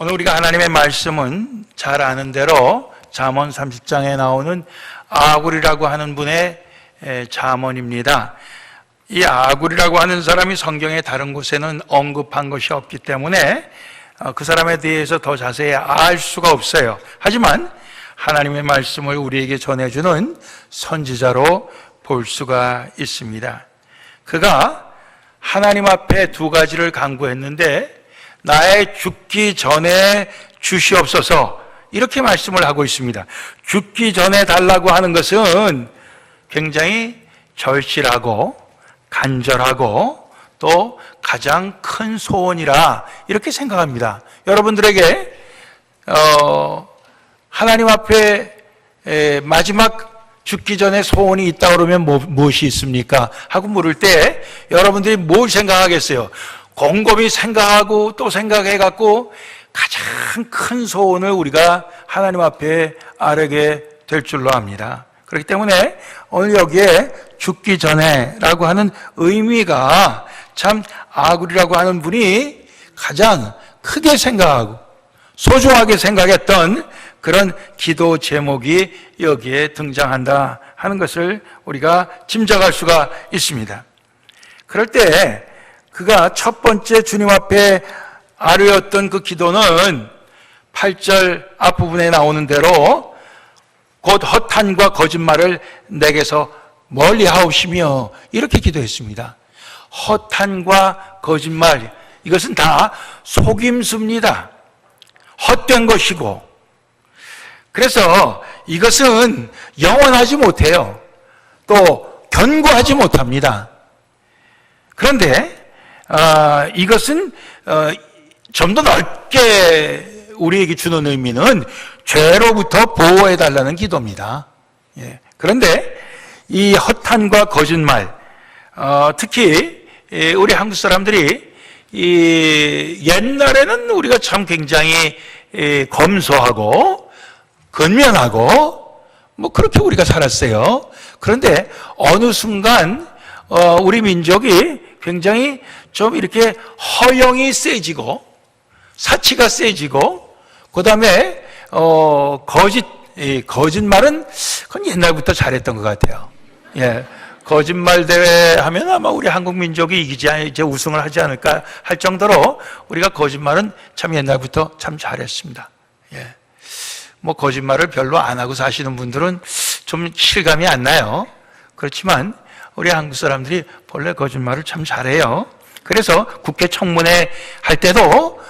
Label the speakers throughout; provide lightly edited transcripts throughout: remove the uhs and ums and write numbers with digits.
Speaker 1: 오늘 우리가 하나님의 말씀은 잘 아는 대로 잠언 30장에 나오는 아굴이라고 하는 분의 잠언입니다. 이 아굴이라고 하는 사람이 성경의 다른 곳에는 언급한 것이 없기 때문에 그 사람에 대해서 더 자세히 알 수가 없어요. 하지만 하나님의 말씀을 우리에게 전해주는 선지자로 볼 수가 있습니다. 그가 하나님 앞에 두 가지를 간구했는데 나의 죽기 전에 주시옵소서 이렇게 말씀을 하고 있습니다. 죽기 전에 달라고 하는 것은 굉장히 절실하고 간절하고 또 가장 큰 소원이라 이렇게 생각합니다. 여러분들에게 하나님 앞에 마지막 죽기 전에 소원이 있다 그러면 무엇이 있습니까? 하고 물을 때 여러분들이 뭘 생각하겠어요? 곰곰이 생각하고 또 생각해갖고 가장 큰 소원을 우리가 하나님 앞에 아뢰게 될 줄로 압니다. 그렇기 때문에 오늘 여기에 죽기 전에라고 하는 의미가 참 아굴이라고 하는 분이 가장 크게 생각하고 소중하게 생각했던 그런 기도 제목이 여기에 등장한다 하는 것을 우리가 짐작할 수가 있습니다. 그럴 때 그가 첫 번째 주님 앞에 아뢰었던 그 기도는 8절 앞부분에 나오는 대로 곧 허탄과 거짓말을 내게서 멀리 하옵시며 이렇게 기도했습니다. 허탄과 거짓말, 이것은 다 속임수입니다. 헛된 것이고, 그래서 이것은 영원하지 못해요. 또 견고하지 못합니다. 그런데 이것은 좀 더 넓게 우리에게 주는 의미는 죄로부터 보호해달라는 기도입니다. 그런데 이 허탄과 거짓말, 특히 우리 한국 사람들이 옛날에는 우리가 참 굉장히 검소하고 건면하고 그렇게 우리가 살았어요. 그런데 어느 순간 우리 민족이 굉장히 좀 이렇게 허영이 세지고 사치가 세지고 그 다음에 거짓말은 그건 옛날부터 잘했던 것 같아요. 거짓말 대회 하면 아마 우리 한국 민족이 이제 우승을 하지 않을까 할 정도로 우리가 거짓말은 참 옛날부터 참 잘했습니다. 거짓말을 별로 안 하고 사시는 분들은 좀 실감이 안 나요. 그렇지만 우리 한국 사람들이 본래 거짓말을 참 잘해요. 그래서 국회 청문회 할 때도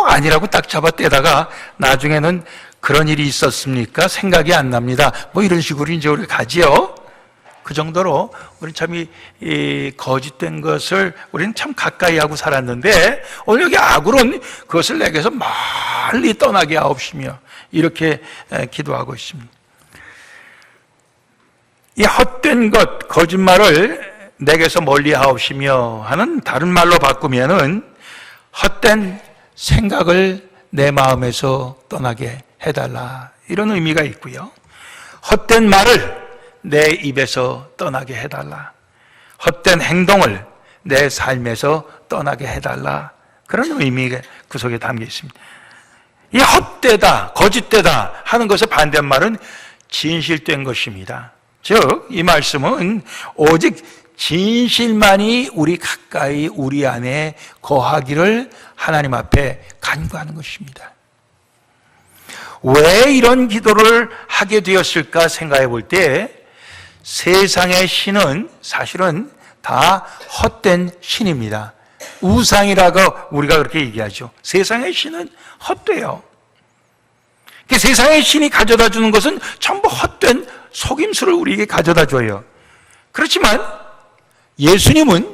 Speaker 1: 아니라고 딱 잡아떼다가 나중에는 그런 일이 있었습니까? 생각이 안 납니다. 이런 식으로 이제 우리가 가지요. 그 정도로 우리는 참 이 거짓된 것을 우리는 참 가까이 하고 살았는데 오늘 여기 아굴은 그것을 내게서 멀리 떠나게 하옵시며 이렇게 기도하고 있습니다. 이 헛된 것, 거짓말을 내게서 멀리 하옵시며 하는 다른 말로 바꾸면은 헛된 생각을 내 마음에서 떠나게 해달라 이런 의미가 있고요. 헛된 말을 내 입에서 떠나게 해달라. 헛된 행동을 내 삶에서 떠나게 해달라. 그런 의미가 그 속에 담겨 있습니다. 이 헛되다, 거짓되다 하는 것의 반대말은 진실된 것입니다. 즉, 이 말씀은 오직 진실만이 우리 가까이 우리 안에 거하기를 하나님 앞에 간구하는 것입니다. 왜 이런 기도를 하게 되었을까 생각해 볼 때 세상의 신은 사실은 다 헛된 신입니다. 우상이라고 우리가 그렇게 얘기하죠. 세상의 신은 헛돼요. 세상의 신이 가져다 주는 것은 전부 헛된 속임수를 우리에게 가져다 줘요. 그렇지만 예수님은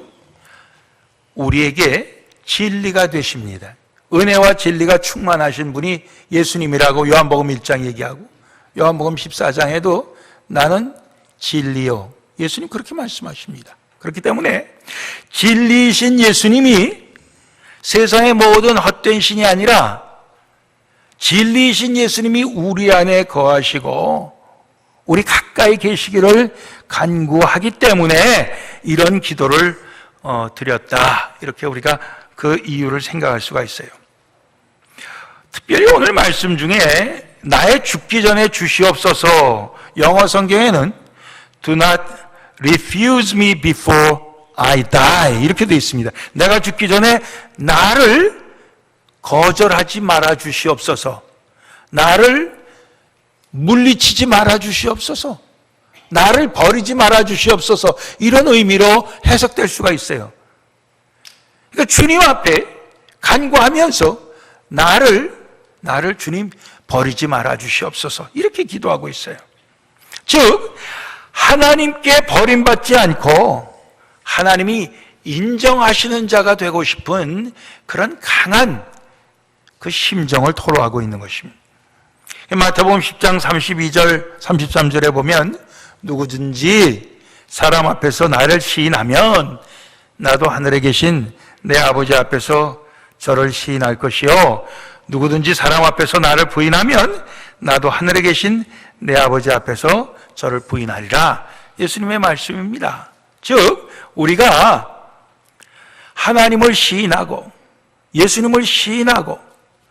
Speaker 1: 우리에게 진리가 되십니다. 은혜와 진리가 충만하신 분이 예수님이라고 요한복음 1장 얘기하고 요한복음 14장에도 나는 진리요. 예수님 그렇게 말씀하십니다. 그렇기 때문에 진리이신 예수님이 세상의 모든 헛된 신이 아니라 진리이신 예수님이 우리 안에 거하시고 우리 가까이 계시기를 간구하기 때문에 이런 기도를 드렸다. 이렇게 우리가 그 이유를 생각할 수가 있어요. 특별히 오늘 말씀 중에 나의 죽기 전에 주시옵소서, 영어 성경에는 Do not refuse me before I die 이렇게 되어 있습니다. 내가 죽기 전에 나를 거절하지 말아 주시옵소서, 나를 물리치지 말아 주시옵소서, 나를 버리지 말아 주시옵소서, 이런 의미로 해석될 수가 있어요. 그러니까 주님 앞에 간구하면서 나를 주님 버리지 말아 주시옵소서, 이렇게 기도하고 있어요. 즉 하나님께 버림받지 않고 하나님이 인정하시는 자가 되고 싶은 그런 강한 그 심정을 토로하고 있는 것입니다. 마태복음 10장 32절 33절에 보면 누구든지 사람 앞에서 나를 시인하면 나도 하늘에 계신 내 아버지 앞에서 저를 시인할 것이요, 누구든지 사람 앞에서 나를 부인하면 나도 하늘에 계신 내 아버지 앞에서 저를 부인하리라. 예수님의 말씀입니다. 즉 우리가 하나님을 시인하고 예수님을 시인하고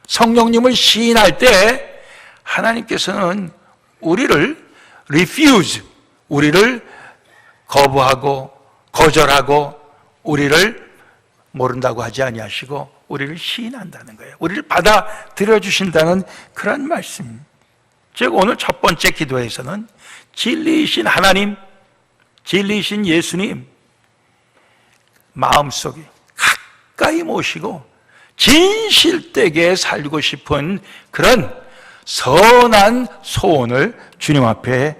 Speaker 1: 성령님을 시인할 때 하나님께서는 우리를 refuse, 우리를 거부하고 거절하고 우리를 모른다고 하지 아니하시고 우리를 시인한다는 거예요. 우리를 받아들여 주신다는 그런 말씀. 즉 오늘 첫 번째 기도에서는 진리이신 하나님, 진리이신 예수님 마음속에 가까이 모시고 진실되게 살고 싶은 그런 선한 소원을 주님 앞에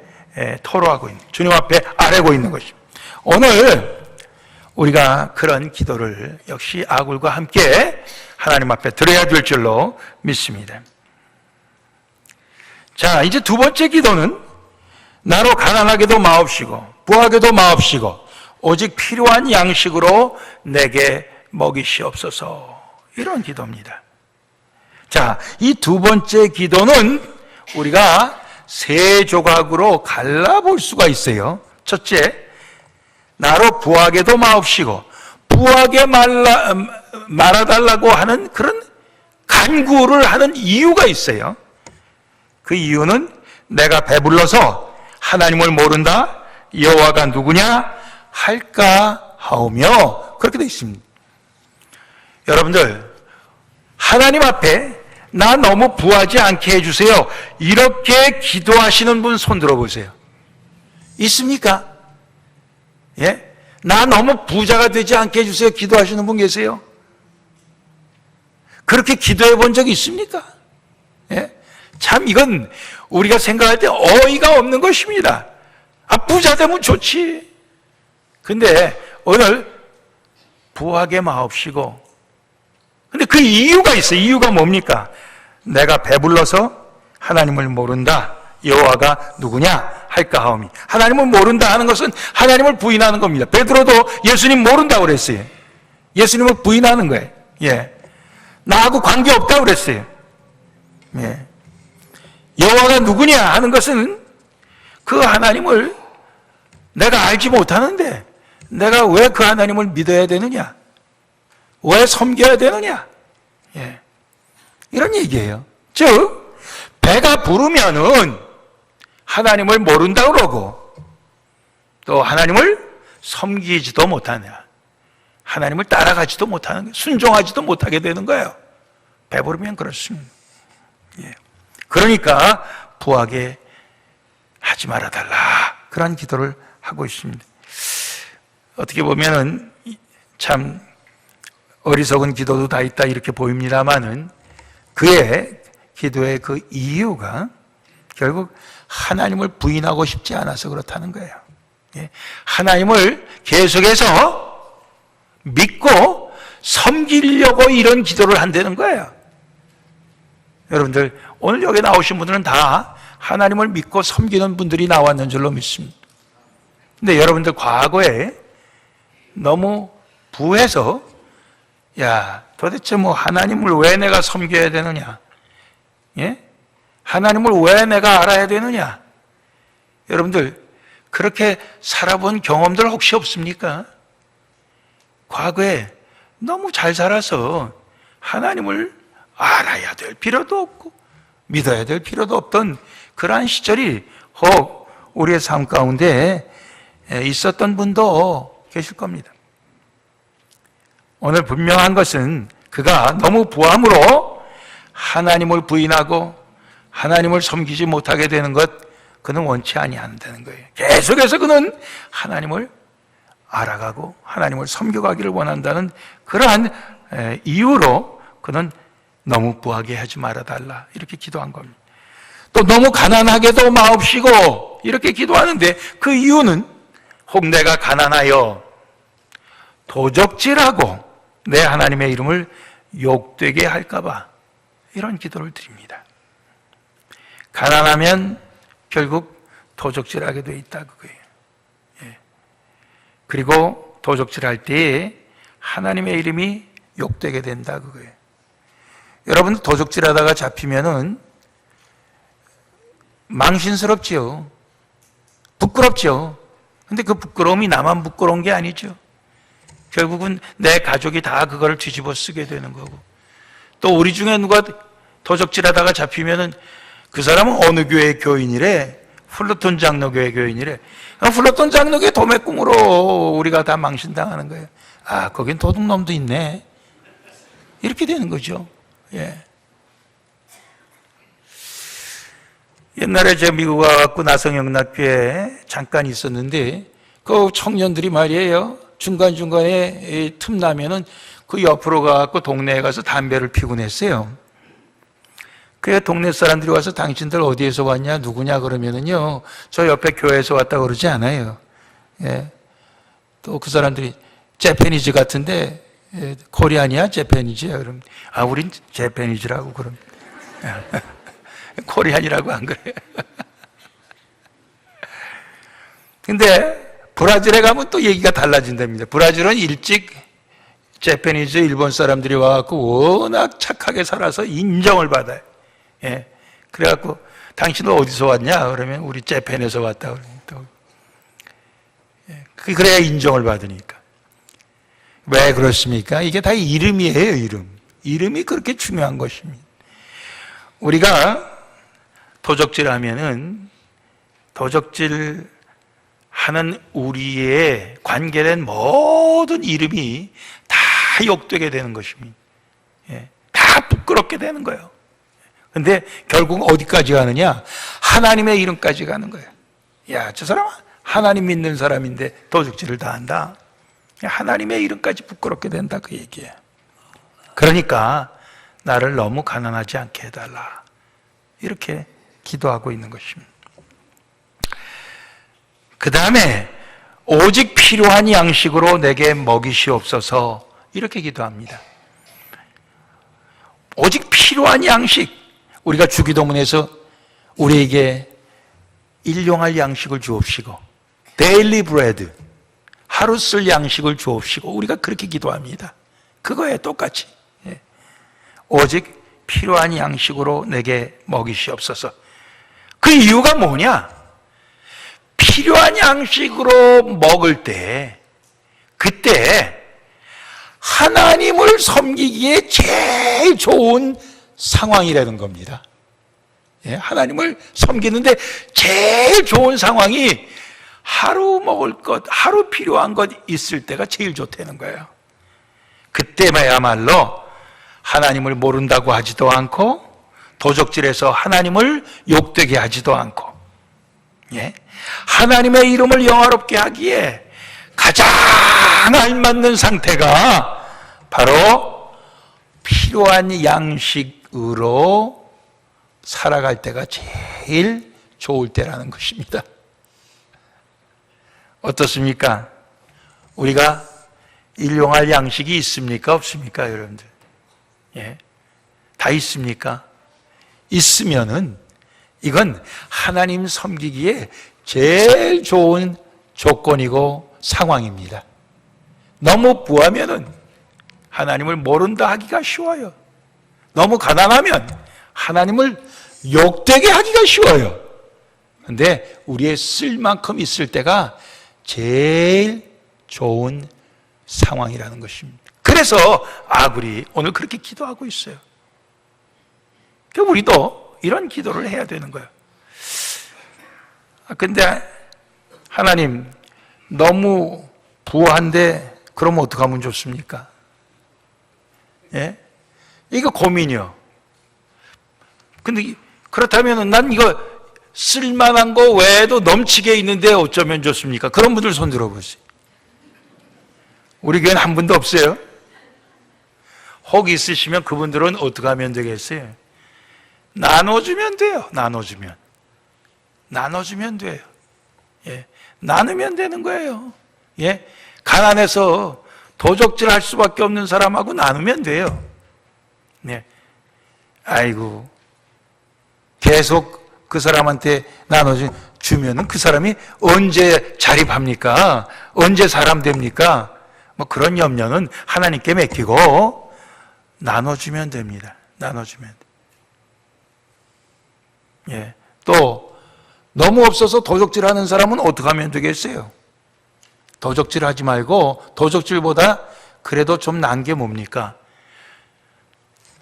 Speaker 1: 토로하고 있는, 주님 앞에 아뢰고 있는 것입니다. 오늘 우리가 그런 기도를 역시 아굴과 함께 하나님 앞에 드려야 될 줄로 믿습니다. 자, 이제 두 번째 기도는 나로 가난하게도 마옵시고 부하게도 마옵시고 오직 필요한 양식으로 내게 먹이시옵소서, 이런 기도입니다. 자, 이 두 번째 기도는 우리가 세 조각으로 갈라볼 수가 있어요. 첫째, 나로 부하게도 마옵시고 부하게 말아달라고 하는 그런 간구를 하는 이유가 있어요. 그 이유는 내가 배불러서 하나님을 모른다, 여호와가 누구냐 할까 하오며, 그렇게 되어 있습니다. 여러분들, 하나님 앞에 나 너무 부하지 않게 해주세요, 이렇게 기도하시는 분 손 들어보세요. 있습니까? 예? 나 너무 부자가 되지 않게 해주세요 기도하시는 분 계세요? 그렇게 기도해 본 적이 있습니까? 예? 참 이건 우리가 생각할 때 어이가 없는 것입니다. 아, 부자 되면 좋지. 근데 오늘 부하게 마옵시고, 근데 그 이유가 있어요. 이유가 뭡니까? 내가 배불러서 하나님을 모른다, 여호와가 누구냐 할까 하오미. 하나님을 모른다 하는 것은 하나님을 부인하는 겁니다. 베드로도 예수님 모른다고 그랬어요. 예수님을 부인하는 거예요. 예. 나하고 관계없다고 그랬어요. 예. 여호와가 누구냐 하는 것은 그 하나님을 내가 알지 못하는데 내가 왜 그 하나님을 믿어야 되느냐, 왜 섬겨야 되느냐, 예. 이런 얘기예요. 즉 배가 부르면은 하나님을 모른다 그러고 또 하나님을 섬기지도 못하냐, 하나님을 따라가지도 못하는 거예요. 순종하지도 못하게 되는 거예요. 배부르면 그렇습니다. 예. 그러니까 부하게 하지 말아달라, 그런 기도를 하고 있습니다. 어떻게 보면은 참 어리석은 기도도 다 있다 이렇게 보입니다만은 그의 기도의 그 이유가 결국 하나님을 부인하고 싶지 않아서 그렇다는 거예요. 예. 하나님을 계속해서 믿고 섬기려고 이런 기도를 한다는 거예요. 여러분들 오늘 여기 나오신 분들은 다 하나님을 믿고 섬기는 분들이 나왔는 줄로 믿습니다. 근데 여러분들 과거에 너무 부해서 야, 도대체 뭐 하나님을 왜 내가 섬겨야 되느냐, 예? 하나님을 왜 내가 알아야 되느냐, 여러분들 그렇게 살아본 경험들 혹시 없습니까? 과거에 너무 잘 살아서 하나님을 알아야 될 필요도 없고 믿어야 될 필요도 없던 그러한 시절이 혹 우리의 삶 가운데 있었던 분도 계실 겁니다. 오늘 분명한 것은 그가 너무 부함으로 하나님을 부인하고 하나님을 섬기지 못하게 되는 것, 그는 원치 아니한다는 거예요. 계속해서 그는 하나님을 알아가고 하나님을 섬겨가기를 원한다는 그러한 이유로 그는 너무 부하게 하지 말아달라 이렇게 기도한 겁니다. 또 너무 가난하게도 마옵시고 이렇게 기도하는데 그 이유는 혹 내가 가난하여 도적질하고 내 하나님의 이름을 욕되게 할까봐 이런 기도를 드립니다. 가난하면 결국 도적질하게 돼 있다 그거예요. 그리고 도적질할 때에 하나님의 이름이 욕되게 된다 그거예요. 여러분 도적질하다가 잡히면은 망신스럽지요. 부끄럽죠. 근데 그 부끄러움이 나만 부끄러운 게 아니죠. 결국은 내 가족이 다 그거를 뒤집어 쓰게 되는 거고, 또 우리 중에 누가 도적질하다가 잡히면은 그 사람은 어느 교회 교인이래? 플루톤 장로교회 교인이래. 플루톤 장로교회 도매꿈으로 우리가 다 망신당하는 거예요. 아, 거긴 도둑놈도 있네. 이렇게 되는 거죠. 예. 옛날에 제가 미국 와갖고 나성영락교회에 잠깐 있었는데 그 청년들이 말이에요. 중간중간에 틈 나면은 그 옆으로 가갖고 동네에 가서 담배를 피곤 했어요. 그래 동네 사람들이 와서 당신들 어디에서 왔냐 누구냐 그러면은요 저 옆에 교회에서 왔다 그러지 않아요. 예. 또 그 사람들이 재패니즈 같은데 코리안이야 재패니즈야 그럼 아 우린 재패니즈라고 그럼 코리안이라고 안 그래요. 근데 브라질에 가면 또 얘기가 달라진답니다. 브라질은 일찍 재패니즈 일본 사람들이 와갖고 워낙 착하게 살아서 인정을 받아요. 예. 그래갖고 당신은 어디서 왔냐? 그러면 우리 재팬에서 왔다. 또 예. 그래야 인정을 받으니까. 왜 그렇습니까? 이게 다 이름이에요, 이름. 이름이 그렇게 중요한 것입니다. 우리가 도적질 하면은 도적질 하는 우리의 관계된 모든 이름이 다 욕되게 되는 것입니다. 예. 다 부끄럽게 되는 거예요. 근데 결국 어디까지 가느냐? 하나님의 이름까지 가는 거예요. 야, 저 사람 하나님 믿는 사람인데 도둑질을 다 한다. 하나님의 이름까지 부끄럽게 된다 그 얘기예요. 그러니까 나를 너무 가난하지 않게 해달라. 이렇게 기도하고 있는 것입니다. 그 다음에 오직 필요한 양식으로 내게 먹이시옵소서 이렇게 기도합니다. 오직 필요한 양식. 우리가 주기도문에서 우리에게 일용할 양식을 주옵시고 데일리 브레드 하루 쓸 양식을 주옵시고 우리가 그렇게 기도합니다. 그거에 똑같이 오직 필요한 양식으로 내게 먹이시옵소서. 그 이유가 뭐냐? 필요한 양식으로 먹을 때 그때 하나님을 섬기기에 제일 좋은 상황이라는 겁니다. 예, 하나님을 섬기는데 제일 좋은 상황이 하루 먹을 것, 하루 필요한 것 있을 때가 제일 좋다는 거예요. 그때야말로 하나님을 모른다고 하지도 않고 도적질해서 하나님을 욕되게 하지도 않고 예, 하나님의 이름을 영화롭게 하기에 가장 알맞는 상태가 바로 필요한 양식으로 살아갈 때가 제일 좋을 때라는 것입니다. 어떻습니까? 우리가 일용할 양식이 있습니까? 없습니까? 여러분들? 예. 다 있습니까? 있으면은 이건 하나님 섬기기에 제일 좋은 조건이고 상황입니다. 너무 부하면은 하나님을 모른다 하기가 쉬워요. 너무 가난하면 하나님을 욕되게 하기가 쉬워요. 그런데 우리의 쓸 만큼 있을 때가 제일 좋은 상황이라는 것입니다. 그래서 아굴이 오늘 그렇게 기도하고 있어요. 우리도 이런 기도를 해야 되는 거예요. 근데 하나님, 너무 부한데 그러면 어떻게 하면 좋습니까? 예? 이거 고민이요. 근데 그렇다면 난 이거 쓸만한 거 외에도 넘치게 있는데 어쩌면 좋습니까? 그런 분들 손 들어보세요. 우리 교회는 한 분도 없어요. 혹 있으시면 그분들은 어떻게 하면 되겠어요? 나눠주면 돼요. 나눠주면 돼요. 예. 나누면 되는 거예요. 예. 가난해서 도적질 할 수밖에 없는 사람하고 나누면 돼요. 네. 아이고, 계속 그 사람한테 나눠주면은 그 사람이 언제 자립합니까? 언제 사람 됩니까? 뭐 그런 염려는 하나님께 맡기고 나눠주면 됩니다. 나눠주면. 예. 또 너무 없어서 도적질 하는 사람은 어떻게 하면 되겠어요? 도적질 하지 말고, 도적질보다 그래도 좀 나은 게 뭡니까?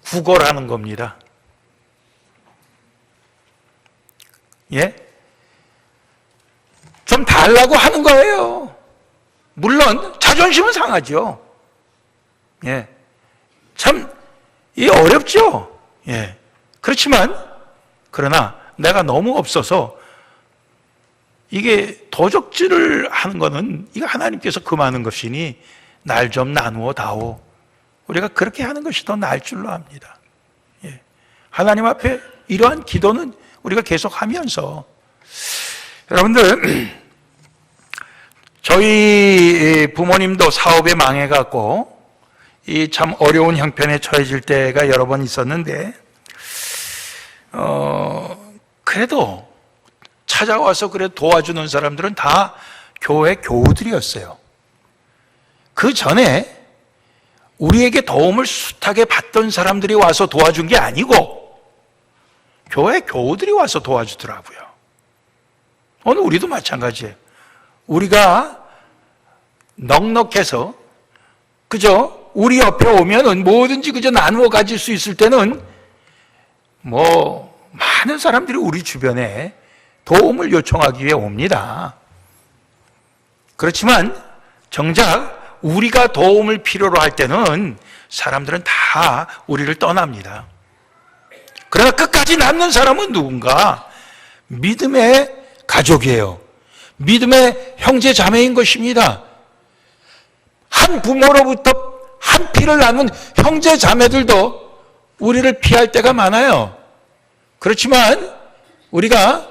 Speaker 1: 구걸하는 겁니다. 예? 좀 달라고 하는 거예요. 물론 자존심은 상하죠. 예. 참, 이 어렵죠. 예. 그렇지만, 그러나 내가 너무 없어서 이게 도적질을 하는 거는 이거 하나님께서 금하는 것이니 날 좀 나누어 다오. 우리가 그렇게 하는 것이 더 나을 줄로 압니다. 예. 하나님 앞에 이러한 기도는 우리가 계속 하면서, 여러분들, 저희 부모님도 사업에 망해갖고 이 참 어려운 형편에 처해질 때가 여러 번 있었는데, 그래도 찾아와서 그래도 도와주는 사람들은 다 교회 교우들이었어요. 그 전에 우리에게 도움을 숱하게 받던 사람들이 와서 도와준 게 아니고 교회 교우들이 와서 도와주더라고요. 오늘 우리도 마찬가지예요. 우리가 넉넉해서 그저 우리 옆에 오면은 뭐든지 그저 나누어 가질 수 있을 때는 뭐 많은 사람들이 우리 주변에 도움을 요청하기 위해 옵니다. 그렇지만 정작 우리가 도움을 필요로 할 때는 사람들은 다 우리를 떠납니다. 그러나 끝까지 남는 사람은 누군가? 믿음의 가족이에요. 믿음의 형제 자매인 것입니다. 한 부모로부터 한 피를 나눈 형제 자매들도 우리를 피할 때가 많아요. 그렇지만 우리가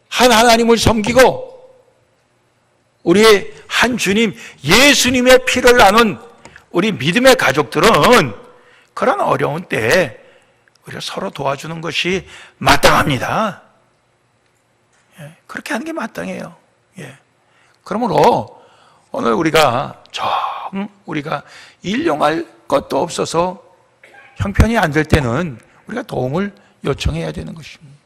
Speaker 1: 한 하나님을 섬기고 우리 한 주님 예수님의 피를 나눈 우리 믿음의 가족들은 그런 어려운 때에 우리가 서로 도와주는 것이 마땅합니다. 예, 그렇게 하는 게 마땅해요. 예. 그러므로 오늘 우리가 우리가 일용할 것도 없어서 형편이 안 될 때는 우리가 도움을 요청해야 되는 것입니다.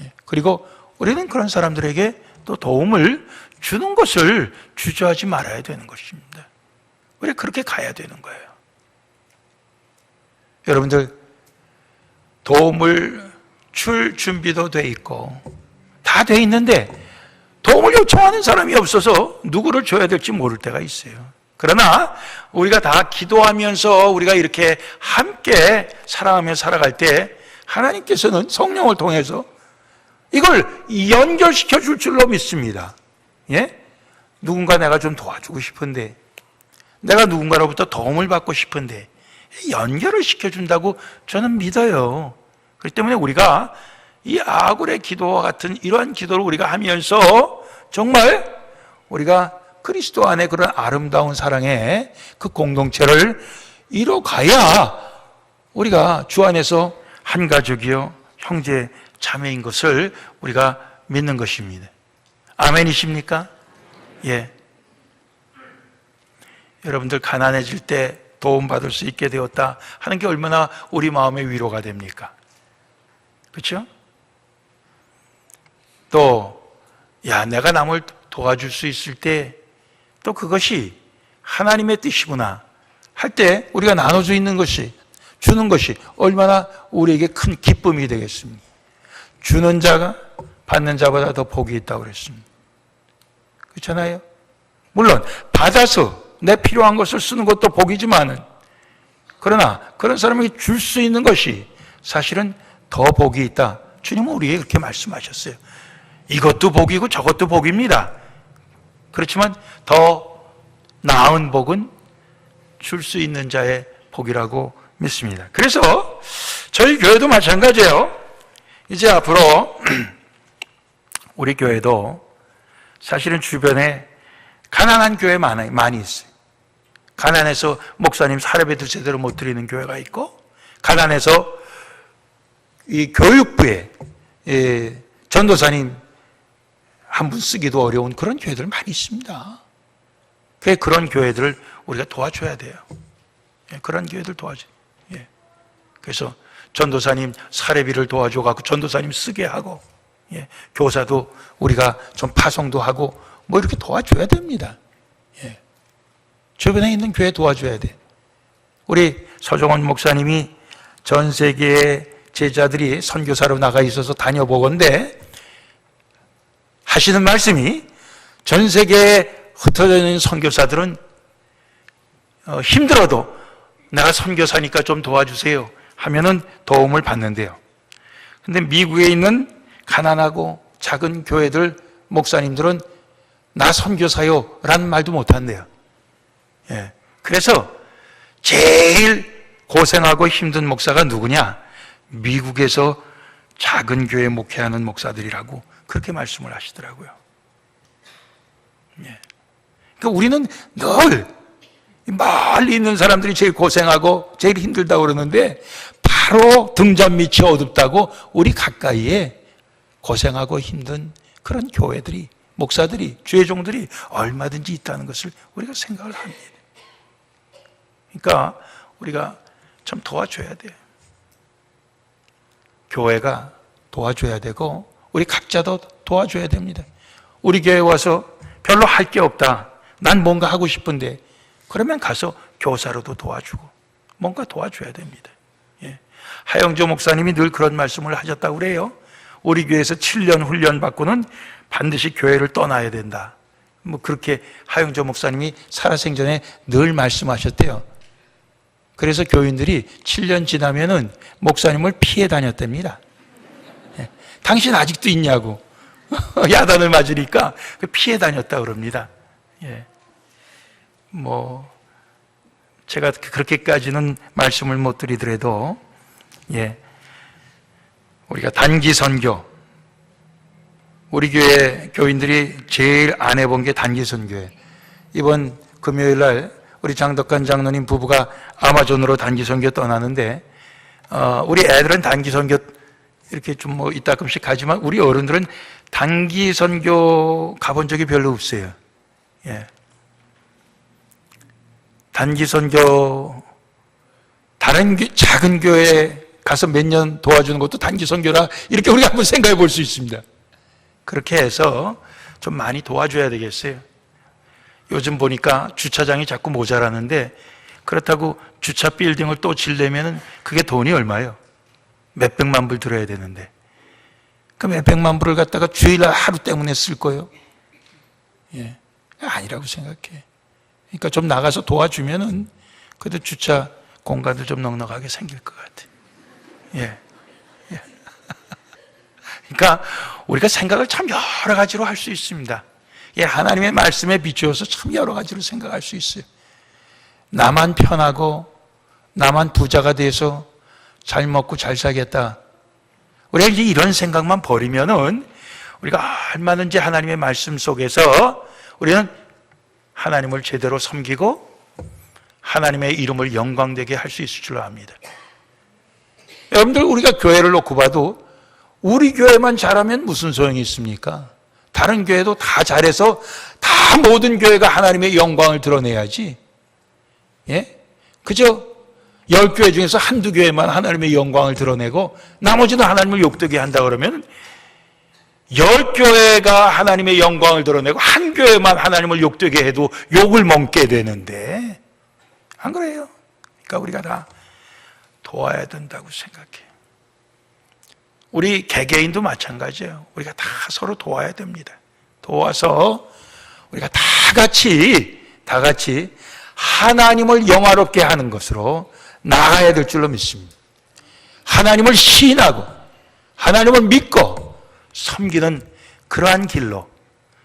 Speaker 1: 예. 그리고 우리는 그런 사람들에게 또 도움을 주는 것을 주저하지 말아야 되는 것입니다. 우리가 그렇게 가야 되는 거예요. 여러분들, 도움을 줄 준비도 돼 있고 다 돼 있는데 도움을 요청하는 사람이 없어서 누구를 줘야 될지 모를 때가 있어요. 그러나 우리가 다 기도하면서 우리가 이렇게 함께 사랑하며 살아갈 때 하나님께서는 성령을 통해서 이걸 연결시켜 줄 줄로 믿습니다. 예? 누군가 내가 좀 도와주고 싶은데, 내가 누군가로부터 도움을 받고 싶은데 연결을 시켜준다고 저는 믿어요. 그렇기 때문에 우리가 이 아굴의 기도와 같은 이러한 기도를 우리가 하면서 정말 우리가 그리스도 안에 그런 아름다운 사랑의 그 공동체를 이뤄가야 우리가 주 안에서 한 가족이요 형제 자매인 것을 우리가 믿는 것입니다. 아멘이십니까? 예. 여러분들 가난해질 때 도움받을 수 있게 되었다 하는 게 얼마나 우리 마음의 위로가 됩니까? 그렇죠? 또 내가 남을 도와줄 수 있을 때 또 그것이 하나님의 뜻이구나 할 때 우리가 나눠 주 있는 것이 주는 것이 얼마나 우리에게 큰 기쁨이 되겠습니까? 주는 자가 받는 자보다 더 복이 있다고 그랬습니다. 그렇잖아요? 물론 받아서 내 필요한 것을 쓰는 것도 복이지만은, 그러나 그런 사람에게 줄 수 있는 것이 사실은 더 복이 있다. 주님은 우리에게 그렇게 말씀하셨어요. 이것도 복이고 저것도 복입니다. 그렇지만 더 나은 복은 줄 수 있는 자의 복이라고 믿습니다. 그래서 저희 교회도 마찬가지예요. 이제 앞으로 우리 교회도 사실은 주변에 가난한 교회 많이 있어요. 가난해서 목사님 사례배도 제대로 못 드리는 교회가 있고, 가난해서 이 교육부에 전도사님 한 분 쓰기도 어려운 그런 교회들 많이 있습니다. 그런 교회들을 우리가 도와줘야 돼요. 그런 교회들 도와줘요. 그래서 전도사님 사례비를 도와줘갖고 전도사님 쓰게 하고, 교사도 우리가 좀 파송도 하고 뭐 이렇게 도와줘야 됩니다. 주변에 있는 교회 도와줘야 돼. 우리 서정원 목사님이 전 세계의 제자들이 선교사로 나가 있어서 다녀보건대 하시는 말씀이, 전 세계에 흩어져 있는 선교사들은 힘들어도 내가 선교사니까 좀 도와주세요 하면은 도움을 받는데요. 근데 미국에 있는 가난하고 작은 교회들 목사님들은 나 선교사요 라는 말도 못한대요. 그래서 제일 고생하고 힘든 목사가 누구냐? 미국에서 작은 교회 목회하는 목사들이라고 그렇게 말씀을 하시더라고요. 그러니까 우리는 늘 멀리 있는 사람들이 제일 고생하고 제일 힘들다고 그러는데, 바로 등잔 밑이 어둡다고 우리 가까이에 고생하고 힘든 그런 교회들이, 목사들이, 주의 종들이 얼마든지 있다는 것을 우리가 생각을 합니다. 그러니까 우리가 참 도와줘야 돼요. 교회가 도와줘야 되고 우리 각자도 도와줘야 됩니다. 우리 교회에 와서 별로 할 게 없다, 난 뭔가 하고 싶은데, 그러면 가서 교사로도 도와주고 뭔가 도와줘야 됩니다. 하영조 목사님이 늘 그런 말씀을 하셨다고 그래요. 우리 교회에서 7년 훈련 받고는 반드시 교회를 떠나야 된다. 뭐 그렇게 하영조 목사님이 살아생전에 늘 말씀하셨대요. 그래서 교인들이 7년 지나면은 목사님을 피해 다녔답니다. 당신 아직도 있냐고 야단을 맞으니까 피해 다녔다 그럽니다. 뭐 제가 그렇게까지는 말씀을 못 드리더라도, 우리가 단기 선교, 우리 교회 교인들이 제일 안 해본 게 단기 선교예요. 이번 금요일 날 우리 장덕관 장로님 부부가 아마존으로 단기 선교 떠나는데, 우리 애들은 단기 선교 이렇게 좀 뭐 이따금씩 가지만 우리 어른들은 단기 선교 가본 적이 별로 없어요. 단기 선교, 다른 작은 교회에 가서 몇 년 도와주는 것도 단기 선교라, 이렇게 우리가 한번 생각해 볼 수 있습니다. 그렇게 해서 좀 많이 도와줘야 되겠어요. 요즘 보니까 주차장이 자꾸 모자라는데, 그렇다고 주차 빌딩을 또 지려면 그게 돈이 얼마예요? 몇백만 불 들어야 되는데, 그 몇백만 불을 갖다가 주일날 하루 때문에 쓸 거예요? 아니라고 생각해. 그러니까 좀 나가서 도와주면은 그래도 주차 공간도 좀 넉넉하게 생길 것 같아. 그러니까 우리가 생각을 참 여러 가지로 할 수 있습니다. 하나님의 말씀에 비추어서 참 여러 가지로 생각할 수 있어요. 나만 편하고 나만 부자가 돼서 잘 먹고 잘 살겠다. 우리가 이제 이런 생각만 버리면은 우리가 얼마든지 하나님의 말씀 속에서 우리는 하나님을 제대로 섬기고 하나님의 이름을 영광되게 할 수 있을 줄 압니다. 여러분들, 우리가 교회를 놓고 봐도 우리 교회만 잘하면 무슨 소용이 있습니까? 다른 교회도 다 잘해서 다 모든 교회가 하나님의 영광을 드러내야지. 그저 10교회 중에서 한두 교회만 하나님의 영광을 드러내고 나머지는 하나님을 욕되게 한다 그러면 10교회가 하나님의 영광을 드러내고 한 교회만 하나님을 욕되게 해도 욕을 먹게 되는데, 안 그래요? 그러니까 우리가 다 도와야 된다고 생각해요. 우리 개개인도 마찬가지예요. 우리가 다 서로 도와야 됩니다. 도와서 우리가 다 같이 하나님을 영화롭게 하는 것으로 나아가야 될 줄로 믿습니다. 하나님을 시인하고 하나님을 믿고 섬기는 그러한 길로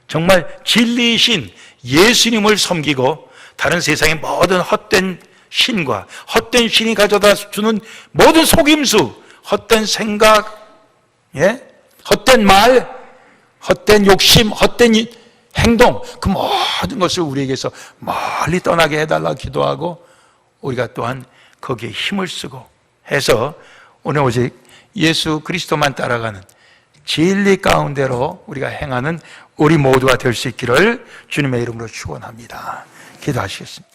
Speaker 1: 정말 진리이신 예수님을 섬기고 다른 세상의 모든 헛된 신과 헛된 신이 가져다 주는 모든 속임수, 헛된 생각, 헛된 말, 헛된 욕심, 헛된 행동, 그 모든 것을 우리에게서 멀리 떠나게 해달라 기도하고 우리가 또한 거기에 힘을 쓰고 해서 오늘 오직 예수 그리스도만 따라가는 진리 가운데로 우리가 행하는 우리 모두가 될 수 있기를 주님의 이름으로 축원합니다. 기도하시겠습니다.